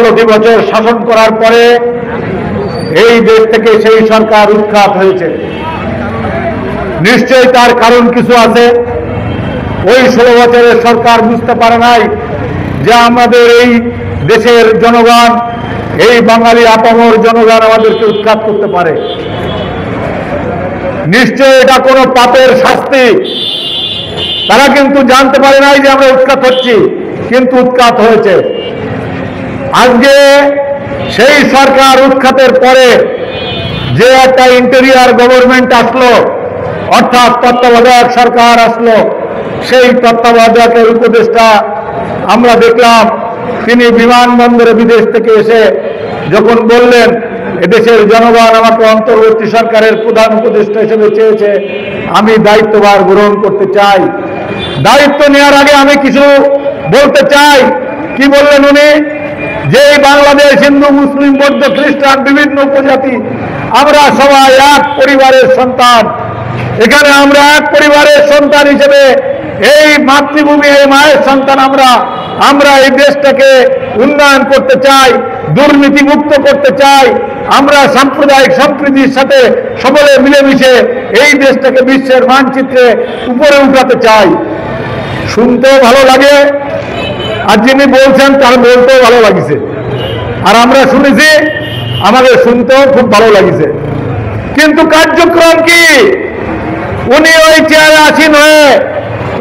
18টি বছর শাসন করার পরে এই দেশ থেকে সেই সরকার উৎখাত হয়েছে। নিশ্চয়ই তার কারণ কিছু আছে। ওই 16 বছরের সরকার বুঝতে পারে নাই যে আমাদের এই দেশের জনগণ, এই বাঙালি আপামর জনগণ আমাদেরকে উৎখাত করতে পারে। নিশ্চয় এটা কোনো পাপের শাস্তি। তারা কিন্তু জানতে পারে নাই যে আমরা উৎখাত হচ্ছি, কিন্তু উৎখাত হয়েছে। আজকে সেই সরকার উৎখাতের পরে যে একটা ইন্টেরিয়ার গভর্নমেন্ট আসলো, অর্থাৎ তত্ত্বাবধায়ক সরকার আসলো, সেই তত্ত্বাবধায়কের উপদেষ্টা আমরা দেখলাম তিনি বিমানবন্দরে বিদেশ থেকে এসে যখন বললেন এদেশের জনগণ আমাকে অন্তর্বর্তী সরকারের প্রধান উপদেষ্টা হিসেবে চেয়েছে, আমি দায়িত্বভার গ্রহণ করতে চাই। দায়িত্ব নেওয়ার আগে আমি কিছু বলতে চাই। কি বললেন উনি? যে বাংলাদেশ হিন্দু, মুসলিম, বৌদ্ধ, খ্রিস্টান বিভিন্ন উপজাতি আমরা সবাই এক পরিবারের সন্তান। এখানে আমরা এক পরিবারের সন্তান হিসেবে এই মাতৃভূমি, এই মায়ের সন্তান আমরা এই দেশটাকে উন্নয়ন করতে চাই, দুর্নীতি মুক্ত করতে চাই। আমরা সাম্প্রদায়িক সম্প্রীতির সাথে সকলে মিলেমিশে এই দেশটাকে বিশ্বের মানচিত্রে উপরে উঠাতে চাই। শুনতেও ভালো লাগে, আর যিনি বলছেন তার বলতেও ভালো লাগিছে, আর আমরা শুনেছি, আমাদের শুনতেও খুব ভালো লাগিছে। কিন্তু কার্যক্রম কি? উনি ওই চেয়ারে আসীন হয়ে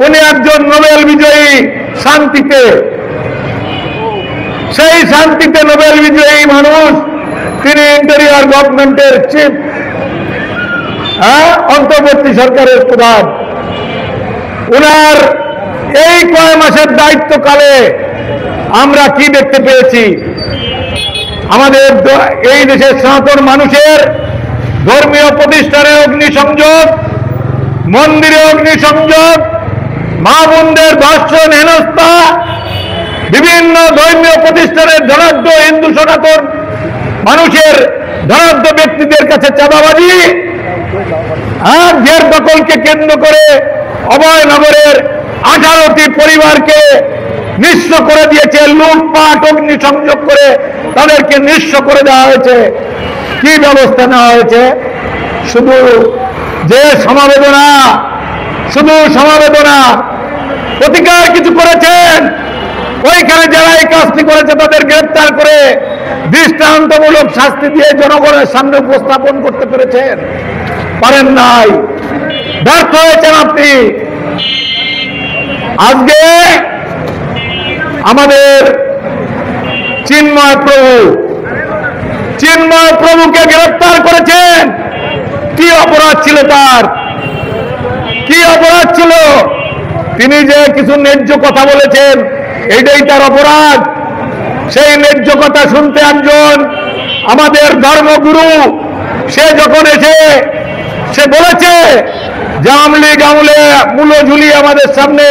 উনি একজন নোবেল বিজয়ী শান্তিতে, সেই শান্তিতে নোবেল বিজয়ী মানুষ, তিনি ইন্টেরিয়ার গভর্নমেন্টের চিফ, অন্তর্বর্তী সরকারের প্রধান। উনার এই কয় মাসের দায়িত্বকালে আমরা কি দেখতে পেয়েছি? আমাদের এই দেশের সনাতন মানুষের ধর্মীয় প্রতিষ্ঠানে অগ্নিসংযোগ, মন্দিরে অগ্নিসংযোগ, মা বোনদের ধর্ষণ, হেনস্থা, বিভিন্ন ধর্মীয় প্রতিষ্ঠানের ধনাঢ্য হিন্দু সনাতন মানুষের ধনাঢ্য ব্যক্তিদের কাছে চাঁদাবাজি, আর জের দখলকে কেন্দ্র করে অভয়নগরের 18টি পরিবারকে নিঃস্ব করে দিয়েছে, লুটপাট, অগ্নিসংযোগ করে তাদেরকে নিঃস্ব করে দেওয়া হয়েছে। কি ব্যবস্থা নেওয়া হয়েছে? শুধু যে সমবেদনা, শুধু সমবেদনা, প্রতিকার কিছু করেছেন? ওইখানে যারা এই কাজটি করেছে তাদের গ্রেফতার করে দৃষ্টান্তমূলক শাস্তি দিয়ে জনগণের সামনে উপস্থাপন করতে পেরেছেন? পারেন নাই, ব্যর্থ হয়েছেন আপনি। আজকে আমাদের চিন্ময় প্রভুকে গ্রেফতার করেছেন। কি অপরাধ ছিল তার? কি অপরাধ ছিল? তিনি যে কিছু ন্যায্য কথা বলেছেন, এটাই তার অপরাধ। সেই ন্যায্য কথা শুনতে একজন আমাদের ধর্মগুরু, সে যখন এসে সে বলেছে যে আওয়ামী লীগ আমলে মূল্য ঝুলিয়ে আমাদের সামনে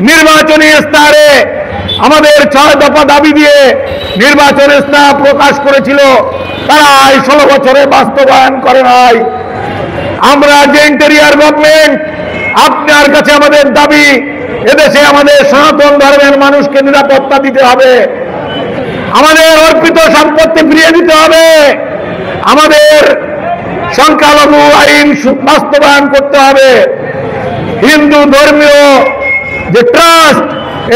নির্বাচনী ইস্তাহারে আমাদের 6 দফা দাবি দিয়ে নির্বাচন ইস্তাহার প্রকাশ করেছিল, তারা এই 16 বছরে বাস্তবায়ন করে নাই। আমরা যে ইন্টেরিয়ার গভর্নমেন্ট, আপনার কাছে আমাদের দাবি, এদেশে আমাদের সনাতন ধর্মের মানুষকে নিরাপত্তা দিতে হবে, আমাদের অর্পিত সম্পত্তি ফিরিয়ে দিতে হবে, আমাদের সংখ্যালঘু আইন বাস্তবায়ন করতে হবে, হিন্দু ধর্মীয় যে ট্রাস্ট,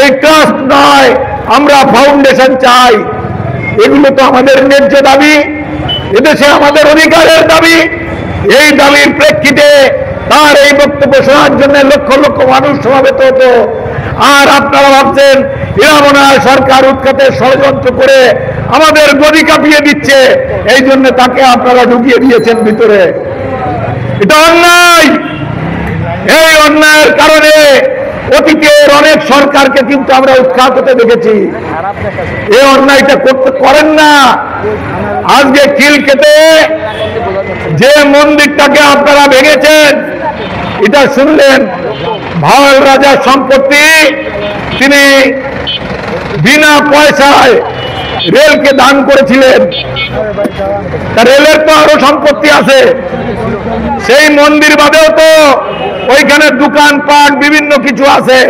এই ট্রাস্ট নয়, আমরা ফাউন্ডেশন চাই। এগুলো তো আমাদের ন্যায্য দাবি, এদেশে আমাদের অধিকারের দাবি। এই দাবির প্রেক্ষিতে তার এই বক্তব্য শোনার জন্য লক্ষ লক্ষ মানুষ সমাবেত হতো। আর আপনারা ভাবছেন এরা মনে হয় সরকার উৎখাতের ষড়যন্ত্র করে আমাদের গদি কাঁপিয়ে দিচ্ছে, এই জন্য তাকে আপনারা ঢুকিয়ে দিয়েছেন ভিতরে। এটা অন্যায়। এই অন্যায়ের কারণে অতীতের অনেক সরকারকে কিন্তু আমরা উৎখাত হতে দেখেছি। এই অন্যায়টা করেন না। আজকে খিলক্ষেতে যে মন্দিরটাকে আপনারা ভেঙেছেন, এটা শুনলেন ভাওয়াল রাজার সম্পত্তি, তিনি বিনা পয়সায় রেলকে দান করেছিলেন। রেলের তো আরো সম্পত্তি আছে, সেই মন্দির বাদেও তো ওইখানে দোকানপাট বিভিন্ন কিছু আছে,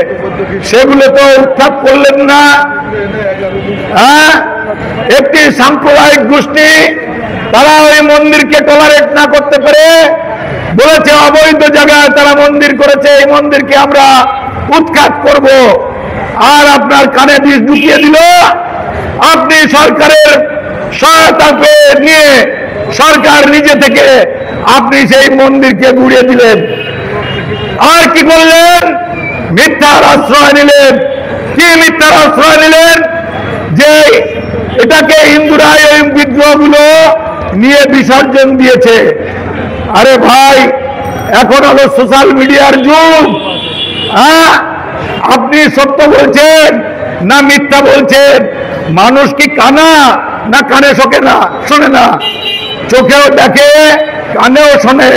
সেগুলো তো উৎখাত করলেন না। একটি সাম্প্রদায়িক গোষ্ঠী তারা ওই মন্দিরকে টলারেট না করতে পারে বলেছে অবৈধ জায়গায় তারা মন্দির করেছে, এই মন্দিরকে আমরা উৎখাত করব। আর আপনার কানে বিষ ঢুকিয়ে দিল, আপনি সরকারের সহায়তা নিয়ে সরকার নিজে থেকে আপনি সেই মন্দিরকে গুড়িয়ে দিলেন। আর কি করলেন? মিথ্যার আশ্রয় নিলেন। কি মিথ্যার আশ্রয় নিলেন? যে এটাকে হিন্দুরা এই বিগ্রহগুলো নিয়ে বিসর্জন দিয়েছে। আরে ভাই, এখন হলো সোশ্যাল মিডিয়ার যুগ। হ্যাঁ, আপনি সত্য বলছেন না মিথ্যা বলছেন? মানুষ কি কানা না কানে শোকে না, শোনে না? চোখেও দেখে, কানেও শোনে।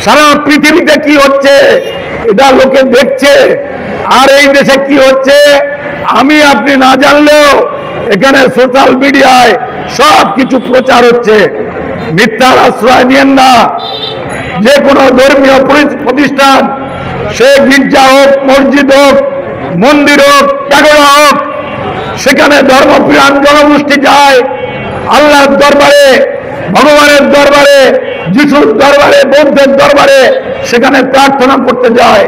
সারা পৃথিবীতে কি হচ্ছে এটা লোকে দেখছে। আর এই দেশে কি হচ্ছে আমি আপনি না জানলেও এখানে সোশ্যাল মিডিয়ায় সব কিছু প্রচার হচ্ছে। মিথ্যার আশ্রয় নিয়েন না। যে কোনো ধর্মীয় প্রতিষ্ঠান, সে গির্জা হোক, মসজিদ হোক, মন্দির হোক, প্যাগোডা হোক, সেখানে ধর্মপ্রাণ জনগোষ্ঠী যায় আল্লাহর দরবারে, ভগবানের দরবারে, যিশুর দরবারে, বৌদ্ধের দরবারে, সেখানে প্রার্থনা করতে যায়।